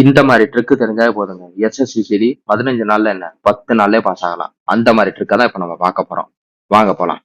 இந்த மாதிரி ட்ரிக்கு தெரிஞ்சாலே போதுங்க. எஸ்எஸ்சிசிடி 15 நாள்ல என்ன 10 நாள்லயே பாஸ் ஆகலாம். அந்த மாதிரி ட்ரிக்கை தான் இப்ப நம்ம பார்க்க போறோம். வாங்க போலாம்.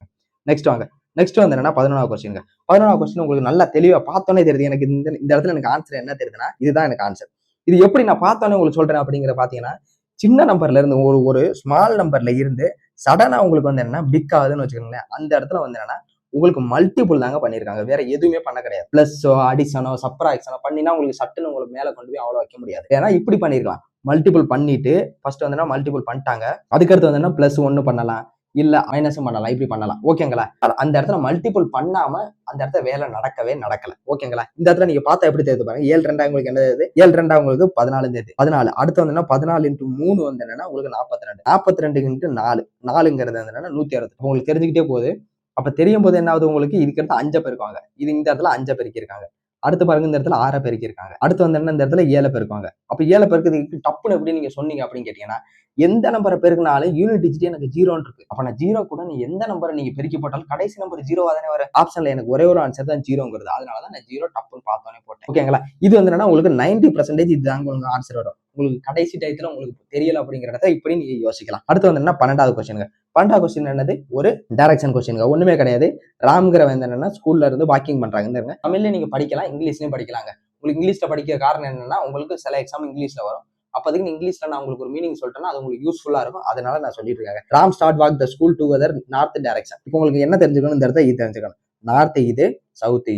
நெக்ஸ்ட் வாங்க. நெக்ஸ்ட் வந்து என்னன்னா 11வது கொஸ்டின். 11வது கொஸ்டின் உங்களுக்கு நல்லா தெளிவா பார்த்தோன்னே தெரியுது. எனக்கு இந்த இடத்துல எனக்கு ஆன்சர் என்ன தெரியுதுன்னா, இதுதான் எனக்கு ஆன்சர். இது எப்படி நான் பார்த்தோன்னே உங்களுக்கு சொல்றேன் அப்படிங்கிற பாத்தீங்கன்னா, சின்ன நம்பர்ல இருந்து ஒரு ஸ்மால் நம்பர்ல இருந்து சடனா உங்களுக்கு வந்து என்னன்னா பிக் ஆகுதுன்னு வச்சுக்கோங்களேன். அந்த இடத்துல வந்து என்னன்னா உங்களுக்கு மல்டிபிள் தாங்க பண்ணிருக்காங்க. வேற எதுவுமே பண்ண கிடையாது. பிளஸோ, அடிஷனோ, சப்ராக்ஷனோ பண்ணினா உங்களுக்கு சட்டுன்னு உங்களுக்கு மேல கொண்டு போய் அவ்வளவு வைக்க முடியாது. ஏன்னா இப்படி பண்ணிருக்கலாம். மல்டிபிள் பண்ணிட்டு ஃபர்ஸ்ட் வந்து மல்டிபிள் பண்ணிட்டாங்க. அதுக்கடுத்து வந்து பிளஸ் 1 பண்ணலாம். இல்ல மைனஸும் பண்ணலாம். இப்படி பண்ணலாம். ஓகேங்களா? அந்த இடத்துல மல்டிபிள் பண்ணாம அந்த இடத்துல வேலை நடக்கவே நடக்கல. ஓகேங்களா? இந்த இடத்துல நீங்க பார்த்தா எப்படி தெரியுது பாருங்க. 7 2 உங்களுக்கு என்ன தெரியுது? 7 2 உங்களுக்கு 14 தெரியுது. 14 அடுத்து வந்து 14 × 3 வந்து என்னன்னா உங்களுக்கு 42. 42 × 4 4ங்கிறது வந்து என்னன்னா 160. உங்களுக்கு தெரிஞ்சுக்கிட்டே போகுது. அப்ப தெரியும் போது என்ன ஆகுது உங்களுக்கு? இதுக்கு அடுத்து 5 பெருக்குவாங்க. இது இந்த இடத்துல 5 பெருக்கி இருக்காங்க. அடுத்து பாருங்க இந்த இடத்துல 6 பெருக்கி இருக்காங்க. அடுத்து வந்து என்ன இந்த இடத்துல 7 பெருக்குவாங்க. அப்ப 7 பெருக்குறதுக்கு டப்புன்னு எப்படி நீங்க சொன்னீங்க அப்படின்னு கேட்டீங்கன்னா, எந்த நம்பரை பெருக்கினாலும் யூனிட் டிஜிட் எனக்கு 0ன்னு இருக்கு. அப்ப நான் 0 கூட நீ எந்த நம்பரை நீங்க பெருக்கி போட்டாலும் கடைசி நம்பர் 0வா தானே வரும். ஆப்ஷன்ல எனக்கு ஒரே ஒரு ஆன்சர் தான் 0ங்கிறது. அதனாலதான் நான் 0 டப்புன்னு பார்த்தோன்னே போட்டேன். ஓகேங்களா? இது வந்து என்னன்னா உங்களுக்கு 90% இதுதாங்க உங்களுக்கு ஆன்சர் வரும். உங்களுக்கு கடைசி டயத்துல உங்களுக்கு தெரியல அப்படிங்கிற இடத்துல இப்படி நீங்க யோசிக்கலாம். அடுத்து வந்து என்ன 12வது கொஸ்டின். 12வது கொஸ்டின் என்னது? ஒரு டைரக்ஷன் கொஸ்டின். ஒண்ணுமே கிடையாது. ராம்ங்கிற வந்து என்னன்னா ஸ்கூல்ல இருந்து வாக்கிங் பண்றாங்க. தமிழ்ல நீங்க படிக்கலாம், இங்கிலீஷ்லயும் படிக்கலாங்க. உங்களுக்கு இங்கிலீஷ்ல படிக்க காரணம் என்னன்னா உங்களுக்கு சில எக்ஸாம் இங்கிலீஷ்ல வரும். அப்போதைக்கு இங்கிலீஷ்ல நான் உங்களுக்கு ஒரு மீனிங் சொல்லிட்டேன்னா அது உங்களுக்கு யூஸ்ஃபுல்லா இருக்கும். அதனால நான் சொல்லிட்டு இருக்கேன். Ram start walk the school together north direction. இப்போ உங்களுக்கு என்ன தெரிஞ்சுக்கணும்? இந்த இடத்துல இது தெரிஞ்சுக்கணும். நார்த் இது, சவுத்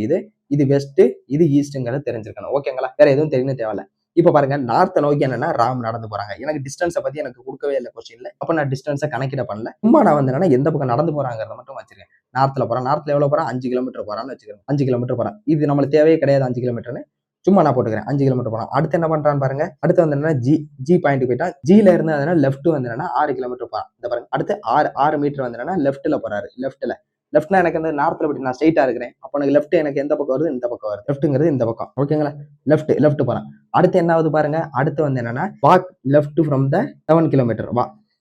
இது வெஸ்ட், இது ஈஸ்ட்ங்கிறத தெரிஞ்சிருக்கணும். ஓகேங்களா? வேற எதுவும் தெரியணும் தேவையில்ல. இப்ப பாருங்க நார்த்தை நோக்கி என்னன்னா ராம் நடந்து போறாங்க. எனக்கு டிஸ்டன்ஸை பத்தி எனக்கு கொடுக்கவே இல்லை கொஸ்டின்ல. அப்ப நான் டிஸ்டன்ஸை கணக்கிட பண்ணல. சும்மா நான் வந்து என்னன்னா எந்த பக்கம் நடந்து போறாங்கிறத மட்டும் வச்சிருக்கேன். நார்த்ல போறான். நார்த்ல எவ்வளவு போறான்? 5 கிலோமீட்டர் போறான்னு வச்சுக்கிறேன். 5 கிலோமீட்டர் போறான். இது நம்மளுக்கு தேவையே கிடையாது 5 கிலோமீட்டர்னு. சும்மா நான் போட்டுக்கிறேன் 5 கிலோமீட்டர் போறான். அடுத்து என்ன பண்றான்னு பாருங்க. அடுத்து வந்து என்னன்னா ஜி பாயிண்ட் போயிட்டா. ஜில இருந்து அதனால லெஃப்ட் வந்து என்னன்னா 6 கிலோமீட்டர் போறான். இந்த பாருங்க. அடுத்து 6 மீட்டர் வந்து என்னன்னா லெஃப்ட்ல போறாரு. லெஃப்ட்னா எனக்கு வந்து நார்த்ல படி நான் ஸ்ட்ரைட்டா இருக்கிறேன். அப்ப எனக்கு லெஃப்ட் எனக்கு எந்த பக்கம் வருது? இந்த பக்கம் வருது. லெஃப்ட்ங்கிறது இந்த பக்கம். ஓகேங்களா? லெஃப்ட் போறேன். அடுத்து என்ன ஆகுது பாருங்க. அடுத்து வந்து என்னன்னா walk left from the 7 kilometre.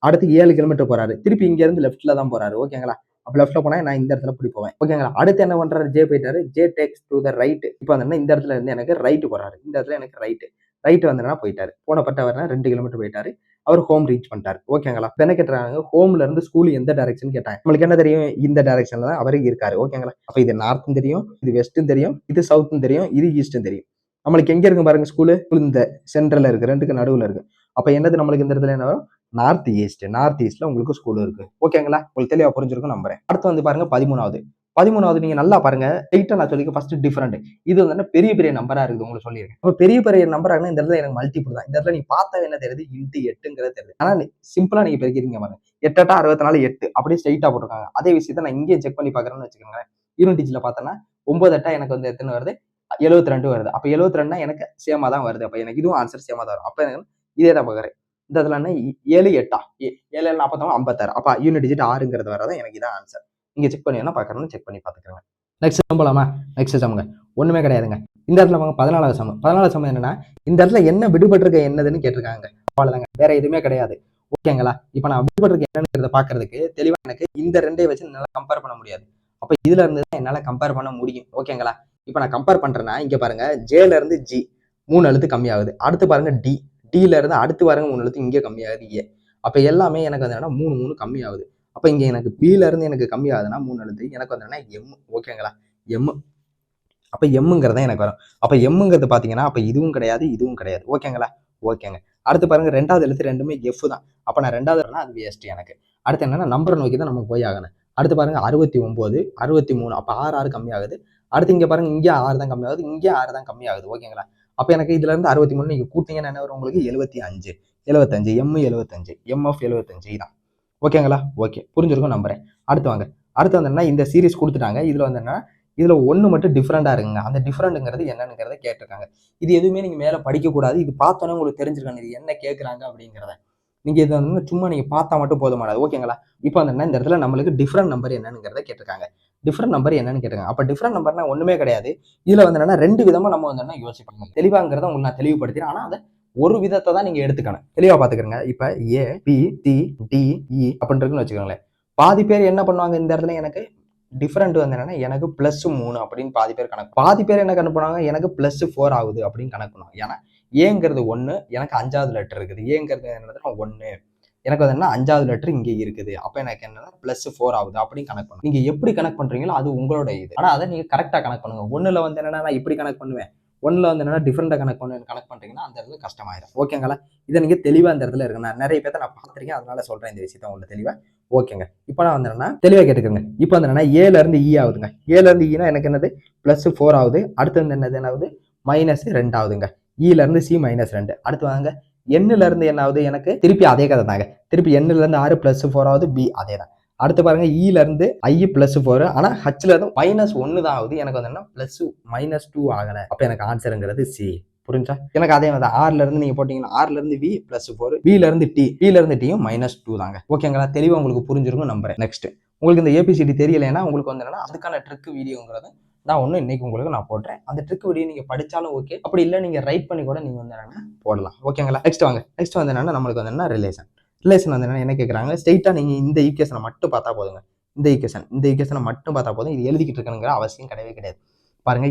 அடுத்து 7 கிலோமீட்டர் போறாரு. திருப்பி இங்க இருந்து லெஃப்ட்ல தான் போறாரு. ஓகேங்களா? அப்ப லெஃப்ட்ல போனா நான் இந்த இடத்துல இப்படி போவேன். ஓகேங்களா? அடுத்து என்ன பண்றாரு? ஜே போயிட்டாரு. J takes to the right. இப்போ வந்து இந்த இடத்துல இருந்து எனக்கு ரைட் போறாரு. இந்த இடத்துல எனக்கு ரைட் வந்து போயிட்டாரு. போனப்பட்ட 2 கிலோமீட்டர் போயிட்டாரு. அவர் ஹோம் ரீச் பண்ணிட்டாரு. ஓகேங்களா? என்ன கேட்டாங்க? ஹோம்ல இருந்து ஸ்கூல் எந்த டைரக்ஷன் கேட்டாங்க. நம்மளுக்கு என்ன தெரியும்? இந்த டைரக்ஷன்ல தான் அவரு இருக்காரு. ஓகேங்களா? அப்ப இது நார்த்தும் தெரியும், இது வெஸ்டும் தெரியும், இது சவுத்தும் தெரியும், இது ஈஸ்டும் தெரியும். நம்மளுக்கு எங்க இருக்கு பாருங்க ஸ்கூலு? இந்த சென்ட்ரல்ல இருக்கு. ரெண்டுக்கு நடுவுல இருக்கு. அப்ப என்னது நம்மளுக்கு இந்த இடத்துல என்ன வரும்? நார்த் ஈஸ்ட்ல உங்களுக்கு ஸ்கூல் இருக்கு. ஓகேங்களா? உங்களுக்கு தெளிவா புரிஞ்சிருக்கும் நம்புறேன். அடுத்து வந்து பாருங்க 13வது நீங்க நல்லா பாருங்க. ஸ்ட்ரைட்டா நான் சொல்லிக்க ஃபர்ஸ்ட் டிஃபரெண்ட். இது வந்து பெரிய நம்பரா இருக்குது உங்களுக்கு சொல்லியிருக்கேன். அப்ப பெரிய நம்பரா இந்த இடத்துல எனக்கு மல்டிபிள் தான். இந்த இடத்துல நீங்க பார்த்தா என்ன தெரியுது? இன்டு 8ங்கிறது தெரியுது. ஆனா சிம்பிளா நீங்க பெருக்கிறீங்க பாருங்க. 8 8 64 8 அப்படியே ஸ்ட்ரைட்டா போட்டுருக்காங்க. அதே விஷயத்த நான் இங்கே செக் பண்ணி பாக்குறேன்னு வச்சுக்கோங்க. யூனிட் டிஜிட்ல பார்த்தோன்னா 9 8 எனக்கு வந்து எத்தனை வருது? 72 வருது. அப்ப 72னா எனக்கு சேமா தான் வருது. அப்ப எனக்கு இதுவும் ஆன்சர் சேமா தான் வரும். அப்ப இதே தான் பாக்குறேன். இந்த இடத்துல 7 8 7 7 49 56. அப்ப யூனிட் டிஜிட் 6ங்கிறது வரதான் எனக்கு இதான் ஆன்சர். நீங்க செக் பண்ணி என்ன பாக்கறேன்னு செக் பண்ணி பாத்துக்கோங்க. நெக்ஸ்ட் போலாமா? நெக்ஸ்ட் சம்ங்க. ஒண்ணுமே கிடையாதுங்க. இந்த இடத்துல 14வது சம். 14வது சம் என்னன்னா இந்த இடத்துல என்ன விடுபட்டிருக்க என்னதுன்னு கேட்டிருக்காங்க. அவ்வளவுதாங்க. வேற எதுவுமே கிடையாது. ஓகேங்களா? இப்ப நான் விடுபட்டிருக்க என்னங்கிறத பாக்குறதுக்கு தெளிவா எனக்கு இந்த ரெண்டே வச்சு என்னால கம்பேர் பண்ண முடியாது. அப்ப இதுல இருந்து தான் என்னால கம்பேர் பண்ண முடியும். ஓகேங்களா? இப்ப நான் கம்பேர் பண்றேன்னா இங்க பாருங்க ஜேல இருந்து ஜி 3 எழுத்து கம்மியாகுது. அடுத்து பாருங்க டில இருந்து அடுத்து பாருங்க 3 எழுத்து இங்கே கம்மியாகுது ஏ. அப்ப எல்லாமே எனக்கு வந்து என்னன்னா 3 கம்மியாகுது. அப்ப இங்க எனக்கு பில இருந்து எனக்கு கம்மி ஆகுதுன்னா 3 எழுத்து எனக்கு வந்து எம். ஓகேங்களா? எம். அப்ப எம்ங்கிறத எனக்கு வரும். அப்ப எம்ங்கிறது பாத்தீங்கன்னா அப்ப இதுவும் கிடையாது, இதுவும் கிடையாது. ஓகேங்களா? ஓகேங்க. அடுத்து பாருங்க 2வது எழுத்து ரெண்டுமே எஃப் தான். அப்ப நான் 2வது அது வேஸ்ட் எனக்கு. அடுத்து என்னன்னா நம்பரை நோக்கி தான் நம்ம போய் ஆகணும். அடுத்து பாருங்க 69 63. அப்ப 6 கம்மி ஆகுது. அடுத்து இங்க பாருங்க இங்கே 6 தான் கம்மி ஆகுது, இங்கே 6 தான் கம்மி ஆகுது. ஓகேங்களா? அப்ப எனக்கு இதுல இருந்து 63 நீங்க கூட்டிங்கன்னா என்ன வரும் உங்களுக்கு? 75 எம் 75 எம்எஃப் 75 தான். ஓகேங்களா? ஓகே புரிஞ்சிருக்கும் நம்புறேன். அடுத்து வாங்க. அடுத்து வந்து என்ன இந்த சீரிஸ் கொடுத்துட்டாங்க. இதுல வந்து என்ன இதுல ஒண்ணு மட்டும் டிஃபரெண்டா இருக்குங்க. அந்த டிஃபரெண்ட்ங்கிறது என்னங்கிறத கேட்டிருக்காங்க. இது எதுவுமே நீங்க மேல படிக்க கூடாது. இது பார்த்தோன்னே உங்களுக்கு தெரிஞ்சிருக்காங்க இது என்ன கேட்கறாங்க அப்படிங்கிறத. நீங்க இதை வந்து சும்மா நீங்க பார்த்தா மட்டும் போதுமானது. ஓகேங்களா? இப்போ வந்து என்ன இந்த இடத்துல நம்மளுக்கு டிஃபரெண்ட் நம்பர் என்னங்கிறத கேட்டிருக்காங்க. டிஃபரெண்ட் நம்பர் என்னன்னு கேட்டிருக்காங்க. அப்ப டிஃபரெண்ட் நம்பர்னா ஒண்ணுமே கிடையாது. இதுல வந்து என்னன்னா 2 விதமா நம்ம வந்து என்ன யோசிப்பாங்க. தெளிவாங்கிறத உங்களுக்கு நான் தெளிவுபடுத்தினேன். ஆனா அதை ஒரு விதத்தை தான் நீங்க எடுத்துக்கணும். தெளிவா பாத்துக்கிறங்க. இப்ப ஏ பி டி டி இ அப்படின்னு இருக்குன்னு வச்சுக்கோங்களேன். பாதி பேர் என்ன பண்ணுவாங்க இந்த இடத்துல எனக்கு டிஃபரெண்ட் வந்து என்னன்னா எனக்கு +3 அப்படின்னு பாதி பேர் கணக்கு. பாதி பேர் என்ன கணக்கு பண்ணுவாங்க? எனக்கு +4 ஆகுது அப்படின்னு கணக்கு பண்ணுவாங்க. ஏன்னா ஏங்கிறது 1, எனக்கு 5வது லெட்டர் இருக்குது. ஏங்கிறது என்னதுன்னா 1, எனக்கு வந்து என்ன 5வது லெட்டர் இங்கே இருக்குது. அப்ப எனக்கு என்னன்னா +4 ஆகுது அப்படின்னு கனெக்ட் பண்ணுங்க. நீங்க எப்படி கனெக்ட் பண்றீங்களோ அது உங்களோட இது. ஆனா அதை நீங்க கரெக்டா கனெக்ட் பண்ணுங்க. 1ல வந்து என்னன்னா நான் இப்படி கனெக்ட் பண்ணுவேன், 1ல வந்து என்னன்னா டிஃபரெண்டா கனெக்ட் பண்றீங்கன்னா அந்த இடத்துல கஷ்டமாயிடும். ஓகேங்களா? இதை நீங்க தெளிவா இந்த இடத்துல இருக்கு. நான் நிறைய பேர்த்த நான் பார்த்திருக்கேன், அதனால சொல்றேன் இந்த விஷயத்த உங்களுக்கு தெளிவா. ஓகேங்க. இப்போ நான் வந்து என்னன்னா தெளிவா கேட்டுக்கோங்க. இப்போ வந்து என்னன்னா ஏல இருந்து இ ஆகுதுங்க. ஏல இருந்து ஈனா எனக்கு என்னது +4 ஆகுது. அடுத்து வந்து என்னது என்னாவது -2 ஆகுதுங்க. ஈல இருந்து சி -2. அடுத்து வாங்க எண்ணுல இருந்து என்ன ஆகுது, எனக்கு திருப்பி அதே கதை தாங்க. திருப்பி எண்ணுல இருந்து 6 +4 ஆகுது, பி அதே தான். அடுத்து பாருங்க ஈல இருந்து ஐ +4, ஆனா ஹச்ல இருந்து -1 தான் ஆகுது. எனக்கு வந்து என்ன -2 ஆகல. அப்ப எனக்கு ஆன்சருங்கிறது சி. புரிஞ்சா? எனக்கு அதே மாதிரி ஆர்ல இருந்து நீங்க போட்டீங்கன்னா ஆர்ல இருந்து வி +4, பில இருந்து டி, பில இருந்து டியும் -2 தாங்க. ஓகேங்களா? தெளிவா உங்களுக்கு புரிஞ்சிருக்கும் நம்புறேன். நெக்ஸ்ட் உங்களுக்கு இந்த ஏபிசிடி தெரியலைன்னா உங்களுக்கு வந்து என்னன்னா அதுக்கான ட்ரிக் வீடியோங்கிறத நான் இன்னைக்கு உங்களுக்கு நான் போடுறேன். அந்த ட்ரிக் வீடியோ நீங்க படிச்சாலும் ஓகே, அப்படி இல்லை நீங்க ரைட் பண்ணி கூட நீங்க வந்து என்னன்னா போடலாம். ஓகேங்களா? நெக்ஸ்ட் வாங்க. நெக்ஸ்ட் வந்து என்னன்னா நம்மளுக்கு வந்து என்ன ரிலேஷன் வந்து என்ன கேட்குறாங்க, ஸ்ட்ரெயிட்டா நீங்க இந்த ஈக்குவேஷனை மட்டும் பார்த்தா போதுங்க. இந்த ஈக்குவேஷனை மட்டும் பார்த்தா போதும். இது எழுதிக்கிட்டு இருக்கணுங்கிற அவசியம் கிடையவே கிடையாது. பாருங்க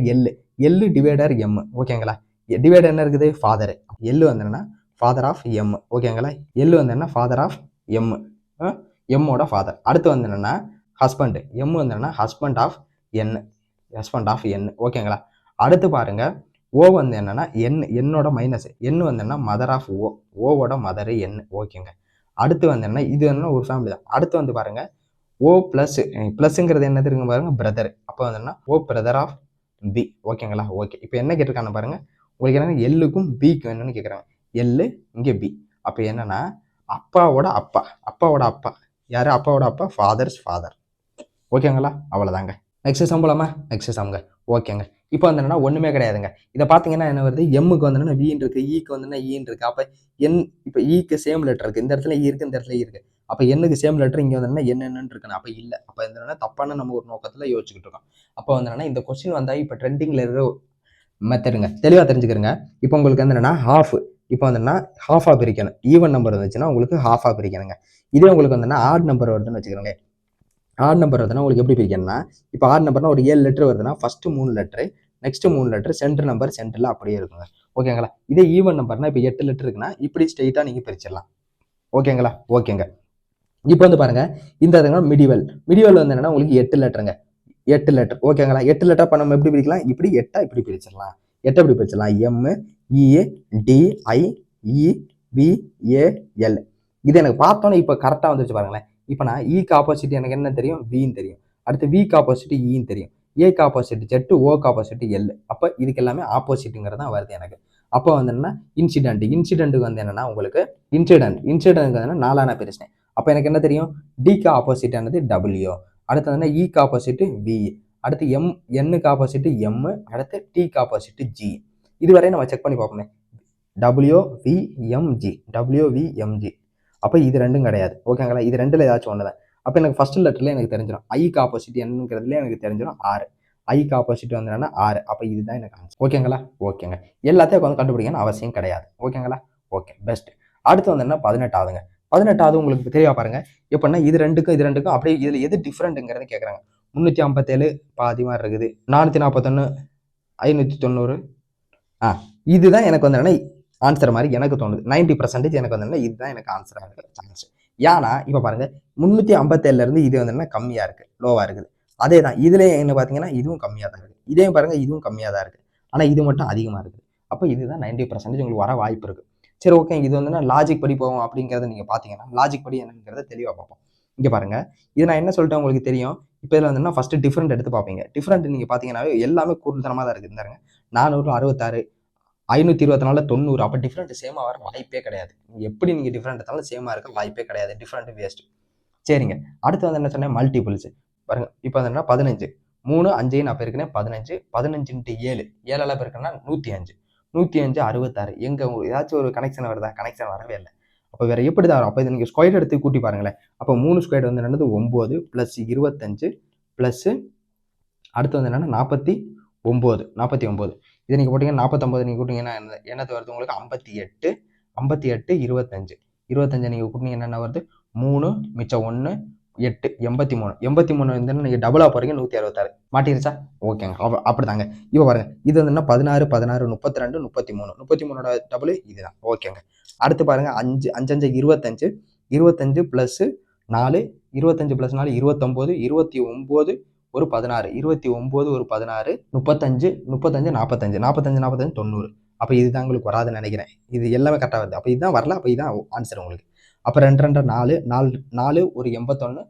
எல் டிவைடர் எம். ஓகேங்களா? டிவைடர் என்ன இருக்குது, ஃபாதர். எல் வந்து என்னன்னா ஃபாதர் ஆஃப் எம். ஓகேங்களா? எல் வந்து என்ன ஃபாதர் ஆஃப் எம், எம்மோட ஃபாதர். அடுத்து வந்து என்னன்னா ஹஸ்பண்ட். எம் வந்து என்னன்னா ஹஸ்பண்ட் ஆஃப் என். ஓகேங்களா? அடுத்து பாருங்க ஓ வந்து என்னன்னா என்னோட மைனஸ். என் வந்து என்ன மதர் ஆஃப் ஓ. ஓவோட மதர் என். ஓகேங்க. அடுத்து வந்து என்ன இது என்ன ஒரு ஃபேமிலி தான். அடுத்து வந்து பாருங்க ஓ பிளஸ்ங்கிறது என்ன தெரியுங்க பாருங்க பிரதர். அப்போ வந்து என்ன ஓ பிரதர் ஆஃப் பி. ஓகேங்களா? ஓகே. இப்போ என்ன கேட்டிருக்காங்க பாருங்க, உங்களுக்கு என்னன்னா எல்லுக்கும் பிக்கும் என்னன்னு கேட்குறாங்க. எல்லு இங்கே பி. அப்போ என்னன்னா அப்பாவோட அப்பா யாரு, அப்பாவோட அப்பா ஃபாதர்ஸ் ஃபாதர். ஓகேங்களா? அவ்வளோதாங்க. நெக்ஸ்ட் சம்பளமா நெக்ஸ்ட் சம்ங்க. ஓகேங்க. இப்போ வந்து என்னன்னா ஒண்ணுமே கிடையாதுங்க. இதை பார்த்தீங்கன்னா என்ன வருது, எம்முக்கு வந்து என்ன வின்னு இருக்கு, ஈக்கு வந்து என்ன ஈன்னு இருக்கு. அப்போ என் இப்போ ஈக்கு சேம் லெட்டர் இருக்கு, இந்த இடத்துல ஈ இருக்கு, இந்த இடத்துல ஈ இருக்கு. அப்போ என்னுக்கு சேம் லெட்டர் இங்கே வந்து என்னன்னு இருக்கணும். அப்போ இல்லை. அப்போ என்னன்னா தப்பான நம்ம ஒரு நோக்கத்தில் யோசிச்சுக்கிட்டு இருக்கோம். அப்போ வந்து என்னன்னா இந்த கொஸ்டின் வந்தா இப்போ ட்ரெண்டிங்ல இருக்கிற மெத்தடுங்க, தெளிவாக தெரிஞ்சுக்கிறங்க. இப்போ உங்களுக்கு வந்து என்னன்னா ஹாஃப், இப்போ வந்து ஹாஃபா பிரிக்கணும். ஈவன் நம்பர் வந்துச்சுன்னா உங்களுக்கு ஹாஃபா பிரிக்கணுங்க. இதே உங்களுக்கு வந்து ஆட் நம்பர் வருதுன்னு வச்சுக்கிறோங்க. ஆட் நம்பர் வருதுன்னா உங்களுக்கு எப்படி பிரிக்கணும்னா, இப்போ ஆட் நம்பர்னா ஒரு 7 லெட்டர் வருதுன்னா first 3 letter, next 3 letter, centre number சென்டர்ல அப்படியே இருக்குங்க. ஓகேங்களா? இதே ஈவன் நம்பர்னா இப்போ 8 லெட்டர் இருக்குன்னா இப்படி ஸ்ட்ரெயிட்டா நீங்க பிரிச்சிடலாம். ஓகேங்களா? ஓகேங்க. இப்போ வந்து பாருங்க இந்த மிடிவல் வந்து என்னன்னா உங்களுக்கு 8 லெட்டருங்க. 8 லெட்டர். ஓகேங்களா? 8 லெட்டர் அப்ப நம்ம எப்படி பிரிக்கலாம், இப்படி 8 இப்படி பிரிச்சிடலாம். 8 எப்படி பிரிச்சிடலாம், M E D I E V A L. இது எனக்கு பார்த்தோன்னே இப்போ கரெக்டா வந்துச்சு பாருங்களேன். இப்போ நான் ஈக்கு ஆப்போசிட் எனக்கு என்ன தெரியும், வின்னு தெரியும். அடுத்து விக்கு ஆப்போசிட் ஈன்னு தெரியும். ஏக்கு ஆப்போசிட் ஜெட், ஓக்கு ஆப்போசிட் எல். அப்போ இதுக்கு எல்லாமே ஆப்போசிட்டுங்கிறது தான் வருது எனக்கு. அப்போ வந்து என்னன்னா இன்சிடென்ட்டுக்கு வந்து என்னன்னா உங்களுக்கு இன்சிடென்ட் வந்து 4ஆன பிரிச்சிட்டேன். அப்போ எனக்கு என்ன தெரியும், டிக்கு ஆப்போசிட் ஆனது டபிள்யூ. அடுத்து வந்து ஈக்கு ஆப்போசிட் வி. அடுத்து என்னுக்கு ஆப்போசிட் எம். அடுத்து டிக்கு ஆப்போசிட் ஜி. இதுவரை நம்ம செக் பண்ணி பார்ப்போமே. WVMG. அப்போ இது ரெண்டும் கிடையாது. ஓகேங்களா? இது ரெண்டுல ஏதாச்சும் ஒண்ணுதான். அப்போ எனக்கு ஃபர்ஸ்ட் லெட்டர்ல எனக்கு தெரிஞ்சிடும். ஐக்கு ஆப்போசிட் என்னங்கிறதுல எனக்கு தெரிஞ்சிடும் 6. ஐக்கு ஆப்போசிட் வந்து என்னன்னா 6. அப்போ இதுதான் எனக்கு ஆன்சர். ஓகேங்களா? ஓகேங்க. எல்லாத்தையும் வந்து கண்டுபிடிக்கணும் அவசியம் கிடையாது. ஓகேங்களா? Okay, best. அடுத்து வந்து என்ன 18ஆவதுங்க. 18ஆவது உங்களுக்கு தெளிவா பாருங்க. எப்படின்னா இது ரெண்டுக்கும் அப்படியே இதுல எது டிஃபரெண்ட்ங்கிறத கேட்குறாங்க. 357 பாதி மாதிரி இருக்குது, 441 590. இதுதான் எனக்கு வந்து என்னன்னா ஆன்சர் மாதிரி எனக்கு தோணுது. 90% எனக்கு வந்து இதுதான் எனக்கு ஆன்சராக இருக்கிற சான்ஸ். ஏன்னா இப்போ பாருங்க 357 இருந்து இது வந்து என்ன கம்மியா இருக்கு, லோவா இருக்குது. அதே தான் இதுலயே என்ன பார்த்தீங்கன்னா இதுவும் கம்மியா தான் இருக்கு. இதே பாருங்க இதுவும் கம்மியா தான் இருக்கு. ஆனா இது மட்டும் அதிகமா இருக்குது. அப்போ இதுதான் 90% உங்களுக்கு வர வாய்ப்பு இருக்கு. சரி, ஓகே. இது வந்து லாஜிக் படி போவோம் அப்படிங்கிறத நீங்க பாத்தீங்கன்னா லாஜிக் படி என்னங்கிறத தெளிவா பார்ப்போம். இங்க பாருங்க, இது நான் என்ன சொல்லிட்டேன் உங்களுக்கு தெரியும். இப்போ இதுல வந்து ஃபர்ஸ்ட் டிஃபரெண்ட் எடுத்து பார்ப்பீங்க. டிஃபரெண்ட் நீங்க பாத்தீங்கன்னாவே எல்லாமே கூடுதலமா தான் இருக்கு. இருந்தாருங்க 466 524 90. அப்போ டிஃபரெண்ட் சேமா வர வாய்ப்பே கிடையாது. எப்படி நீங்க டிஃபரெண்ட் எடுத்தாலும் சேமா இருக்க வாய்ப்பே கிடையாது. Different waste. சரிங்க. அடுத்து வந்து என்ன சொன்னேன், மல்டிபிள்ஸ். பாருங்க இப்போ வந்து என்ன 15 3 5 நான் பெருக்கினேன் 15. 15 × 7 7ஆல பெருக்கினா 105. 105 66. எங்க ஏதாச்சும் ஒரு கனெக்ஷன் வருதா? கனெக்ஷன் வரவே இல்லை. அப்போ வேற எப்படி தான் வரும்? அப்போ இதை நீங்க ஸ்கொயர் எடுத்து கூட்டி பாருங்களேன். அப்போ 3 ஸ்கொயர் வந்து என்னது 9 + 25 + அடுத்து வந்து என்னன்னா 49. இதை நீங்க போட்டீங்கன்னா 49 நீங்க கூட்டிங்கன்னா என்னது வருது உங்களுக்கு 58 25 25 நீங்க கூட்டினீங்கன்னா என்ன வருது 3 மிச்சம் 1 8 83 83 வந்து நீங்க டபுளா போறீங்க 166 மாட்டிருச்சா? ஓகேங்க. அப்படிதாங்க. இப்ப பாருங்க இது வந்து 16 16 32 33 33ஓட டபுள் இதுதான். ஓகேங்க. அடுத்து பாருங்க 5 5 5 25 25 பிளஸ் 4 25 பிளஸ் 4 29 29 ஒரு 16 29 ஒரு 16 35 35 45 45 45 90. அப்ப இதுதான் உங்களுக்கு வராதுன்னு நினைக்கிறேன். இது எல்லாமே கரெக்டா வருது. அப்ப இதுதான் வரல. அப்ப இதுதான் ஆன்சர் உங்களுக்கு. அப்ப 2 2 4 4 ஒரு 81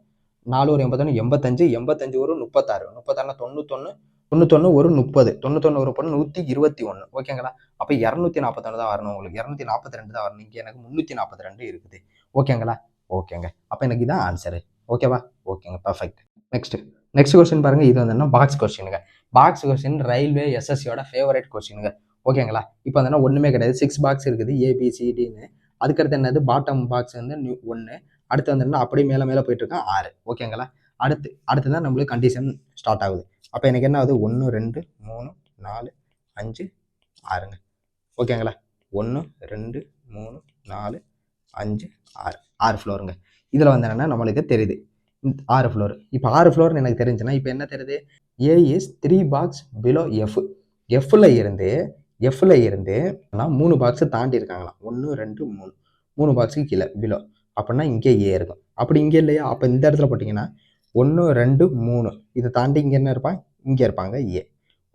4 ஒரு 81 85 85 ஒரு 36 36 91 91 ஒரு 30 91 ஒரு 121. ஓகேங்களா? அப்ப 241 தான் வரணும் உங்களுக்கு. 242 தான் வரணும். இங்க எனக்கு 342 இருக்குது. ஓகேங்களா? ஓகேங்க. அப்ப எனக்கு இதான் ஆன்சரு. ஓகேவா? ஓகேங்க. பர்ஃபெக்ட். நெக்ஸ்ட் கொஸ்டின் பாருங்க. இது வந்து பாக்ஸ் கொஸ்டினுங்க. பாக்ஸ் கொஸ்டின் ரயில்வே எஸ்எஸ்சியோட ஃபேவரட் கொஸ்டினுங்க. ஓகேங்களா? இப்போ வந்து ஒண்ணுமே கிடையாது. 6 பாக்ஸ் இருக்குது ஏபிசிடின்னு. அதுக்கடுத்து என்னது பாட்டம் பாக்ஸ் வந்து 1. அடுத்து வந்து அப்படியே மேல மேல போயிட்டு இருக்கான் 6. ஓகேங்களா? அடுத்துதான் நம்மளுக்கு கண்டிஷன் ஸ்டார்ட் ஆகுது. அப்ப எனக்கு என்ன ஆகுது 1 2 3 4 5 6ங்க. ஓகேங்களா? 1 2 3 4 5 6 6 ஃப்ளோருங்க. இதுல வந்து என்னன்னா நம்மளுக்கு தெரியுது 6 ஃப்ளோர். இப்போ 6 ஃப்ளோர்னு எனக்கு தெரிஞ்சுன்னா இப்போ என்ன தெரியுது? ஏ இஸ் 3 பாக்ஸ் பிலோ எஃப். எஃப்ல இருந்து 3 பாக்ஸ் தாண்டி இருக்காங்களாம். 1 2 3 3 பாக்ஸுக்கு கீழே பிலோ. அப்படின்னா இங்கே ஏ இருக்கும். அப்படி இங்கே இல்லையா? அப்போ இந்த இடத்துல போட்டிங்கன்னா 1 2 3 இதை தாண்டி இங்கே என்ன இருப்பாங்க? இங்கே இருப்பாங்க ஏ.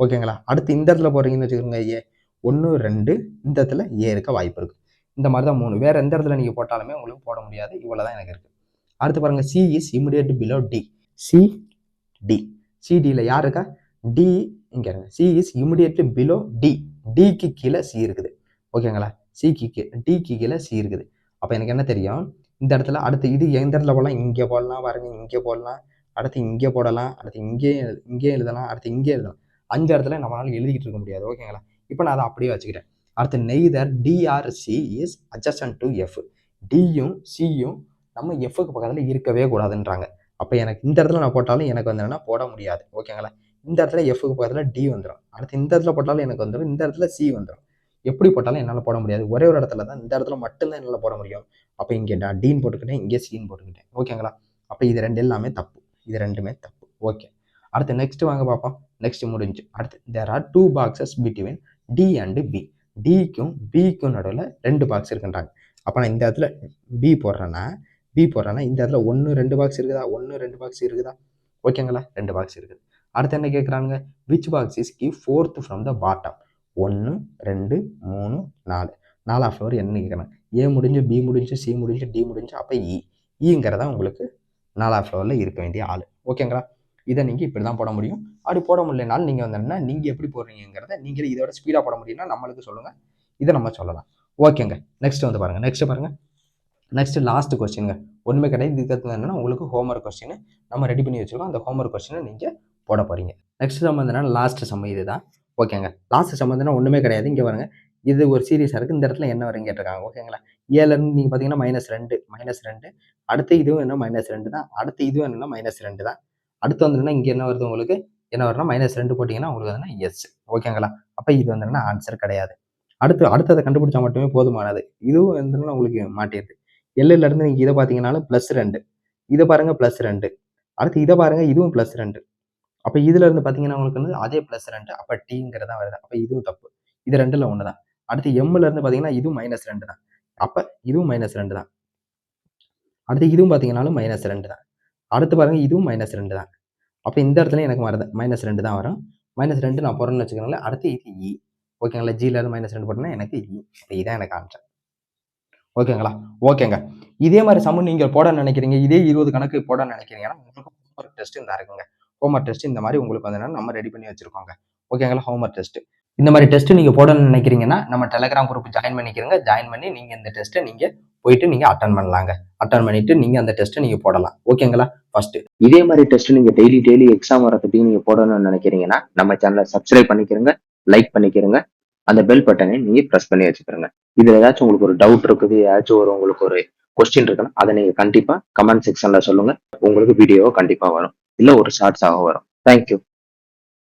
ஓகேங்களா? அடுத்து இந்த இடத்துல போடுறீங்கன்னு வச்சுக்கோங்க ஏ 1 2 இந்த இடத்துல ஏ இருக்க வாய்ப்பு இருக்கு. இந்த மாதிரி தான் 3. வேற எந்த இடத்துல நீங்க போட்டாலுமே உங்களுக்கு போட முடியாது. இவ்வளவுதான் எனக்கு இருக்கு. அடுத்து பாருங்க C is immediate below D. சிடியில் யார் இருக்கா? டி இங்க இருங்க. C is immediately below D. டிக்கு கீழே சி இருக்குது. ஓகேங்களா? டிக்கு கீழே சி இருக்குது. அப்ப எனக்கு என்ன தெரியும்? இந்த இடத்துல அடுத்து இது எந்த இடத்துல போடலாம்? இங்கே போடலாம் பாருங்க. இங்கே போடலாம். அடுத்து இங்கே போடலாம். அடுத்து இங்கே எழுதலாம். அடுத்து இங்கே எழுதலாம். 5 இடத்துல நம்மளால எழுதிக்கிட்டு இருக்க முடியாது. ஓகேங்களா? இப்போ நான் அதை அப்படியே வச்சுக்கிட்டேன். அடுத்து neither D or C is adjacent to F. டியும் சியும் நம்ம எஃப்க்கு பக்கத்தில் இருக்கவே கூடாதுன்றாங்க. அப்போ எனக்கு இந்த இடத்துல நான் போட்டாலும் எனக்கு வந்து என்னன்னா போட முடியாது. ஓகேங்களா? இந்த இடத்துல எஃப்க்கு பக்கத்தில் டி வந்துடும். அடுத்து இந்த இடத்துல போட்டாலும் எனக்கு வந்துடும். இந்த இடத்துல சி வந்துடும். எப்படி போட்டாலும் என்னால் போட முடியாது. ஒரே ஒரு இடத்துல தான், இந்த இடத்துல மட்டும்தான் என்னால் போட முடியும். அப்போ இங்கே நான் டீன்னு போட்டுக்கிட்டேன், இங்கே சின்னு போட்டுக்கிட்டேன். ஓகேங்களா? அப்போ இது ரெண்டு எல்லாமே தப்பு. இது ரெண்டுமே தப்பு. ஓகே. அடுத்து நெக்ஸ்ட் வாங்க பார்ப்போம். நெக்ஸ்ட் முடிஞ்சு. அடுத்து there are 2 boxes between D and B. டிக்கும் பிக்கும் நடுவில் 2 பாக்ஸ் இருக்குன்றாங்க. அப்போ நான் இந்த இடத்துல பி போடுறேன்னா இந்த இடத்துல 1 2 பாக்ஸ் இருக்குதா? 1 2 பாக்ஸ் இருக்குதா? ஓகேங்களா? 2 பாக்ஸ் இருக்குது. அடுத்து என்ன கேட்குறாங்க? Which box is key 4th from the bottom? 1 2 3 4 4ஆம் ஃப்ளோர் என்ன கேட்குறாங்க? ஏ முடிஞ்சு பி முடிஞ்சு சி முடிஞ்சு டி முடிஞ்சு அப்போ ஈங்கிறதா உங்களுக்கு 4ஆம் ஃப்ளோரில் இருக்க வேண்டிய ஆள். ஓகேங்களா? இதை நீங்கள் இப்படி தான் போட முடியும். அப்படி போட முடியலனாலும் நீங்கள் வந்தீங்கன்னா நீங்கள் எப்படி போடுறீங்கிறத நீங்களே இதோட ஸ்பீடாக போட முடியும்னா நம்மளுக்கு சொல்லுங்கள். இதை நம்ம சொல்லலாம். ஓகேங்க. நெக்ஸ்ட் வந்து பாருங்கள். நெக்ஸ்ட் லாஸ்ட் கொஸ்டினுங்க. ஒன்றுமே கிடையாது. இதுக்கு என்னன்னா உங்களுக்கு ஹோம்ஒர்க் கொஸ்டின் நம்ம ரெடி பண்ணி வச்சுருக்கோம். அந்த ஹோம்ஒர்க் கொஸ்டினை நீங்கள் போட போகிறீங்க. நெக்ஸ்ட் சம் வந்து லாஸ்ட் சம் இதுதான். ஓகேங்க. லாஸ்ட் சம் வந்து ஒன்றுமே கிடையாது. இங்கே பாருங்க, இது ஒரு சீரியஸாக இருக்குது. இந்த இடத்துல என்ன வரும்னு கேட்டிருக்காங்க. ஓகேங்களா? ஏலேருந்து நீங்கள் பார்த்தீங்கன்னா -2 அடுத்து இதுவும் என்ன -2 தான். அடுத்து இதுவும் என்னன்னா -2 தான். அடுத்து வந்து இங்கே என்ன வருது உங்களுக்கு? என்ன வரும்னா -2 போட்டிங்கன்னா உங்களுக்கு வந்து எஸ். ஓகேங்களா? அப்போ இது வந்து ஆன்சர் கிடையாது. அடுத்ததை கண்டுபிடிச்சா மட்டுமே போதுமானது. இதுவும் வந்து உங்களுக்கு மாட்டிடுது. எல்லுல இருந்து நீங்க இதை பார்த்தீங்கன்னாலும் +2, இதை பாருங்க +2, அடுத்து இதை பாருங்க இதுவும் +2. அப்ப இதுல இருந்து பார்த்தீங்கன்னா உங்களுக்கு வந்து அதே +2. அப்ப டிங்கிறதா வருது. அப்ப இதுவும் தப்பு. இது 2ல 1 தான். அடுத்து எம்ல இருந்து பார்த்தீங்கன்னா இதுவும் -2 தான். அப்ப இதுவும் -2 தான். அடுத்து இதுவும் பார்த்தீங்கன்னாலும் -2 தான். அடுத்து பாருங்க இதுவும் -2 தான். அப்ப இந்த இடத்துல எனக்கு -2 தான் வரும். -2 நான் போறேன்னு வச்சுக்கோங்களேன். அடுத்து இது இ. ஓகேங்களா? ஜில இருந்து -2 போட்டேன்னா எனக்கு இ. இதான் எனக்கு ஆன்சர். ஓகேங்களா? ஓகேங்க. இதே மாதிரி சம்மு நீங்க போட நினைக்கிறீங்க, இதே 20 கணக்கு போட நினைக்கிறீங்கன்னா உங்களுக்கு ஹோம்ஒர்க் டெஸ்ட் இந்த இருக்குங்க. ஹோம்ஒர்க் டெஸ்ட் இந்த மாதிரி உங்களுக்கு வந்து நம்ம ரெடி பண்ணி வச்சிருக்கோங்க. ஓகேங்களா? ஹோம்ஒர்க் டெஸ்ட் இந்த மாதிரி டெஸ்ட் நீங்க போடணும்னு நினைக்கிறீங்கன்னா நம்ம டெலிகிராம் குரூப் ஜாயின் பண்ணிக்கிறங்க. ஜாயின் பண்ணி நீங்க இந்த டெஸ்ட்டை நீங்க போயிட்டு நீங்க அட்டன் பண்ணலாங்க. அட்டன் பண்ணிட்டு நீங்க அந்த டெஸ்ட்டை நீங்க போடலாம். ஓகேங்களா? ஃபர்ஸ்ட் இதே மாதிரி டெஸ்ட் நீங்க டெய்லி எக்ஸாம் வரதுக்கு நீங்க போடணும்னு நினைக்கிறீங்கன்னா நம்ம சேனலை சப்ஸ்கிரைப் பண்ணிக்கிறங்க, லைக் பண்ணிக்கிறங்க, அந்த பெல் பட்டனை நீங்க பிரஸ் பண்ணி வச்சுக்கிறங்க. இதுல ஏதாச்சும் உங்களுக்கு ஒரு டவுட் இருக்குது, ஏதாச்சும் உங்களுக்கு ஒரு கொஸ்டின் இருக்குன்னா அதை நீங்க கண்டிப்பா கமெண்ட் செக்ஷன்ல சொல்லுங்க. உங்களுக்கு வீடியோ கண்டிப்பா வரும், இல்ல ஒரு ஷார்ட்ஸாக வரும். தேங்க்யூ.